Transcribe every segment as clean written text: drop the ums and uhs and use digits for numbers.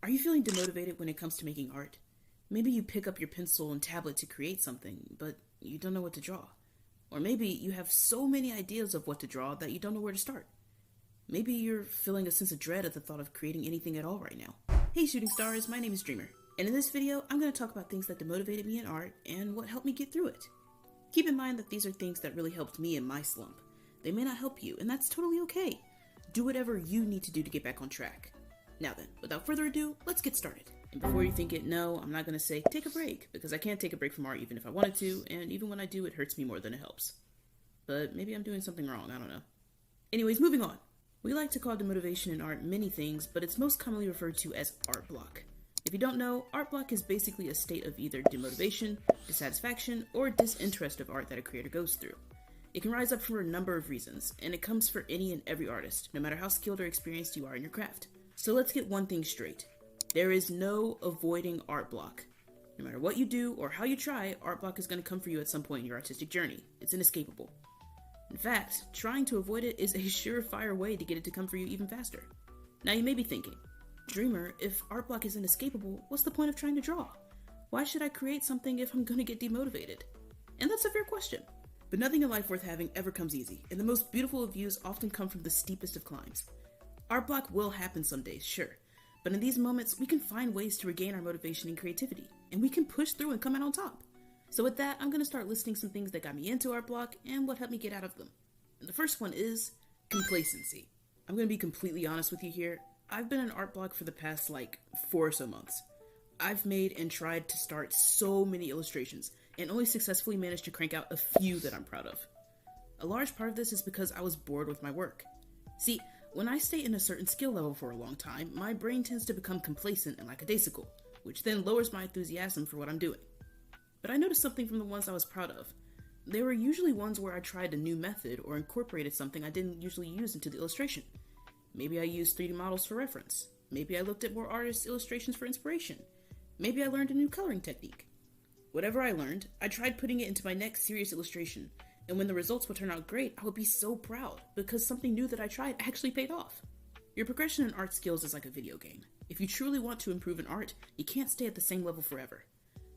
Are you feeling demotivated when it comes to making art? Maybe you pick up your pencil and tablet to create something, but you don't know what to draw. Or maybe you have so many ideas of what to draw that you don't know where to start. Maybe you're feeling a sense of dread at the thought of creating anything at all right now. Hey shooting stars, my name is Dreamer, and in this video I'm going to talk about things that demotivated me in art and what helped me get through it. Keep in mind that these are things that really helped me in my slump. They may not help you, and that's totally okay. Do whatever you need to do to get back on track. Now then, without further ado, let's get started. And before you think it, no, I'm not going to say take a break, because I can't take a break from art even if I wanted to, and even when I do, it hurts me more than it helps. But maybe I'm doing something wrong, I don't know. Anyways, moving on. We like to call demotivation in art many things, but it's most commonly referred to as art block. If you don't know, art block is basically a state of either demotivation, dissatisfaction, or disinterest of art that a creator goes through. It can rise up for a number of reasons, and it comes for any and every artist, no matter how skilled or experienced you are in your craft. So let's get one thing straight. There is no avoiding art block. No matter what you do or how you try, art block is going to come for you at some point in your artistic journey. It's inescapable. In fact, trying to avoid it is a surefire way to get it to come for you even faster. Now you may be thinking, Dreamer, if art block is inescapable, what's the point of trying to draw? Why should I create something if I'm going to get demotivated? And that's a fair question. But nothing in life worth having ever comes easy, and the most beautiful of views often come from the steepest of climbs. Art block will happen some days, sure, but in these moments, we can find ways to regain our motivation and creativity, and we can push through and come out on top. So with that, I'm going to start listing some things that got me into art block and what helped me get out of them. And the first one is complacency. I'm going to be completely honest with you here. I've been in art block for the past 4 or so months. I've made and tried to start so many illustrations and only successfully managed to crank out a few that I'm proud of. A large part of this is because I was bored with my work. See, when I stay in a certain skill level for a long time, my brain tends to become complacent and lackadaisical, which then lowers my enthusiasm for what I'm doing. But I noticed something from the ones I was proud of. They were usually ones where I tried a new method or incorporated something I didn't usually use into the illustration. Maybe I used 3D models for reference. Maybe I looked at more artists' illustrations for inspiration. Maybe I learned a new coloring technique. Whatever I learned, I tried putting it into my next serious illustration, and when the results would turn out great, I would be so proud, because something new that I tried actually paid off. Your progression in art skills is like a video game. If you truly want to improve in art, you can't stay at the same level forever.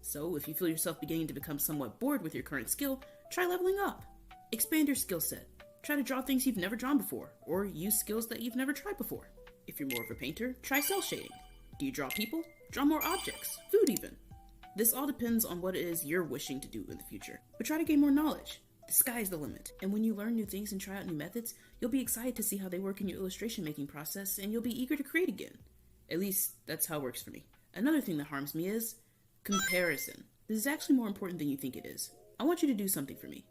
So if you feel yourself beginning to become somewhat bored with your current skill, try leveling up. Expand your skill set. Try to draw things you've never drawn before, or use skills that you've never tried before. If you're more of a painter, try cell shading. Do you draw people? Draw more objects, food even. This all depends on what it is you're wishing to do in the future, but try to gain more knowledge. The sky's the limit, and when you learn new things and try out new methods, you'll be excited to see how they work in your illustration making process, and you'll be eager to create again. At least, that's how it works for me. Another thing that harms me is comparison. This is actually more important than you think it is. I want you to do something for me.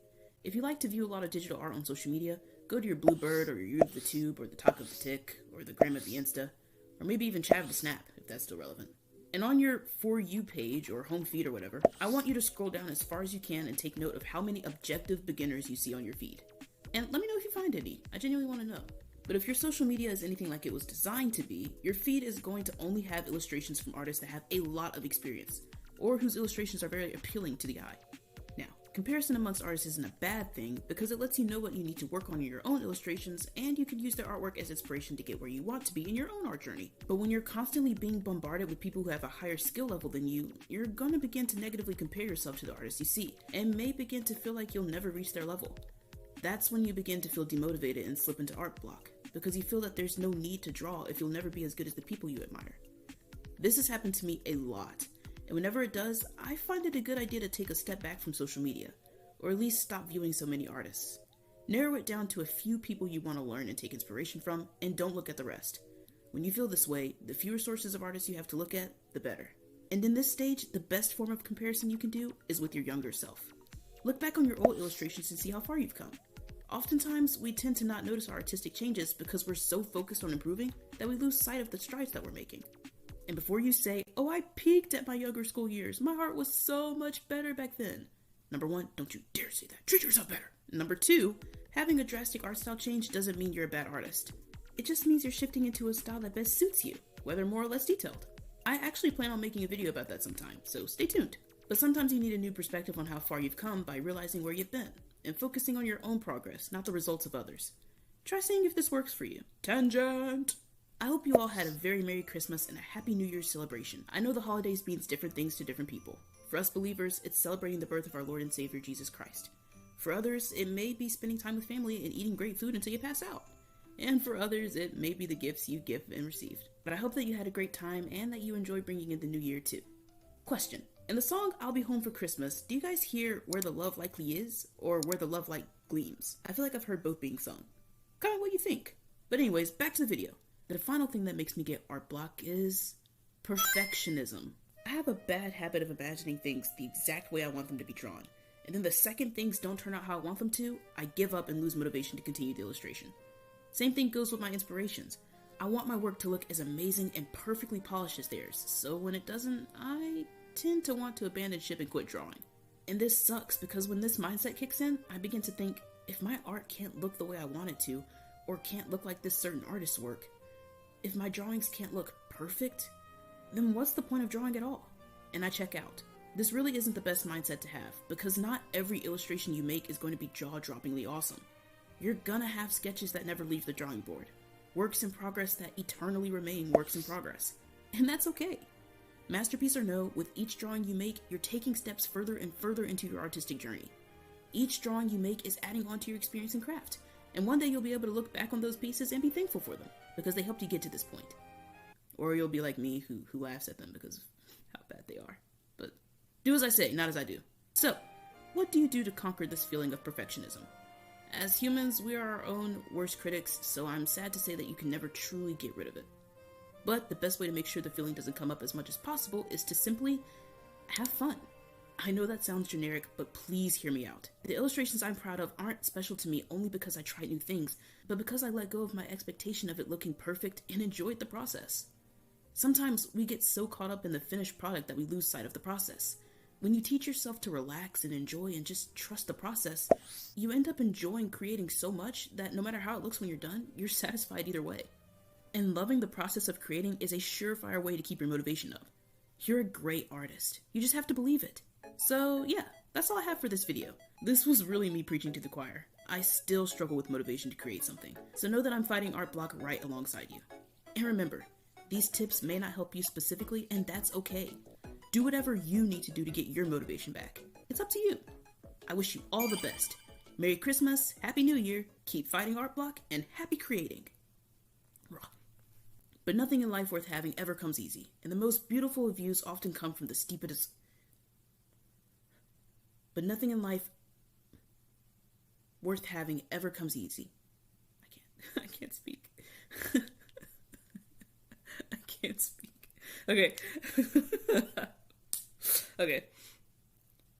If you like to view a lot of digital art on social media, go to your Bluebird or your You of the Tube or the Talk of the Tick or the Gram of the Insta, or maybe even Chat of the Snap, if that's still relevant. And on your For You page or home feed or whatever, I want you to scroll down as far as you can and take note of how many objective beginners you see on your feed. And let me know if you find any. I genuinely want to know. But if your social media is anything like it was designed to be, your feed is going to only have illustrations from artists that have a lot of experience, or whose illustrations are very appealing to the eye. Now, comparison amongst artists isn't a bad thing because it lets you know what you need to work on in your own illustrations, and you can use their artwork as inspiration to get where you want to be in your own art journey. But when you're constantly being bombarded with people who have a higher skill level than you, you're going to begin to negatively compare yourself to the artists you see, and may begin to feel like you'll never reach their level. That's when you begin to feel demotivated and slip into art block, because you feel that there's no need to draw if you'll never be as good as the people you admire. This has happened to me a lot. And whenever it does, I find it a good idea to take a step back from social media, or at least stop viewing so many artists. Narrow it down to a few people you want to learn and take inspiration from, and don't look at the rest. When you feel this way, the fewer sources of artists you have to look at, the better. And in this stage, the best form of comparison you can do is with your younger self. Look back on your old illustrations and see how far you've come. Oftentimes, we tend to not notice our artistic changes because we're so focused on improving that we lose sight of the strides that we're making. And before you say, oh, I peaked at my younger school years, my art was so much better back then. Number one, don't you dare say that. Treat yourself better. Number two, having a drastic art style change doesn't mean you're a bad artist. It just means you're shifting into a style that best suits you, whether more or less detailed. I actually plan on making a video about that sometime, so stay tuned. But sometimes you need a new perspective on how far you've come by realizing where you've been, and focusing on your own progress, not the results of others. Try seeing if this works for you. Tangent! I hope you all had a very Merry Christmas and a Happy New Year's celebration. I know the holidays means different things to different people. For us believers, it's celebrating the birth of our Lord and Savior Jesus Christ. For others, it may be spending time with family and eating great food until you pass out. And for others, it may be the gifts you give and received. But I hope that you had a great time and that you enjoy bringing in the new year too. Question. In the song I'll Be Home for Christmas, do you guys hear where the love likely is or where the love light gleams? I feel like I've heard both being sung. Comment what you think. But anyways, back to the video. The final thing that makes me get art block is perfectionism. I have a bad habit of imagining things the exact way I want them to be drawn. And then the second things don't turn out how I want them to, I give up and lose motivation to continue the illustration. Same thing goes with my inspirations. I want my work to look as amazing and perfectly polished as theirs, so when it doesn't, I tend to want to abandon ship and quit drawing. And this sucks because when this mindset kicks in, I begin to think, if my art can't look the way I want it to, or can't look like this certain artist's work, if my drawings can't look perfect, then what's the point of drawing at all? And I check out. This really isn't the best mindset to have, because not every illustration you make is going to be jaw-droppingly awesome. You're gonna have sketches that never leave the drawing board. Works in progress that eternally remain works in progress. And that's okay. Masterpiece or no, with each drawing you make, you're taking steps further and further into your artistic journey. Each drawing you make is adding on to your experience and craft. And one day you'll be able to look back on those pieces and be thankful for them, because they helped you get to this point. Or you'll be like me, who laughs at them because of how bad they are. But do as I say, not as I do. So, what do you do to conquer this feeling of perfectionism? As humans, we are our own worst critics, so I'm sad to say that you can never truly get rid of it. But the best way to make sure the feeling doesn't come up as much as possible is to simply have fun. I know that sounds generic, but please hear me out. The illustrations I'm proud of aren't special to me only because I tried new things, but because I let go of my expectation of it looking perfect and enjoyed the process. Sometimes we get so caught up in the finished product that we lose sight of the process. When you teach yourself to relax and enjoy and just trust the process, you end up enjoying creating so much that no matter how it looks when you're done, you're satisfied either way. And loving the process of creating is a surefire way to keep your motivation up. You're a great artist. You just have to believe it. So yeah, that's all I have for this video. This was really me preaching to the choir. I still struggle with motivation to create something, so know that I'm fighting art block right alongside you. And remember, these tips may not help you specifically, and that's okay. Do whatever you need to do to get your motivation back. It's up to you. I wish you all the best. Merry Christmas, Happy New Year, keep fighting art block, and happy creating. But nothing in life worth having ever comes easy, and the most beautiful of views often come from the steepest. But nothing in life worth having ever comes easy. I can't speak. I can't speak. Okay. Okay.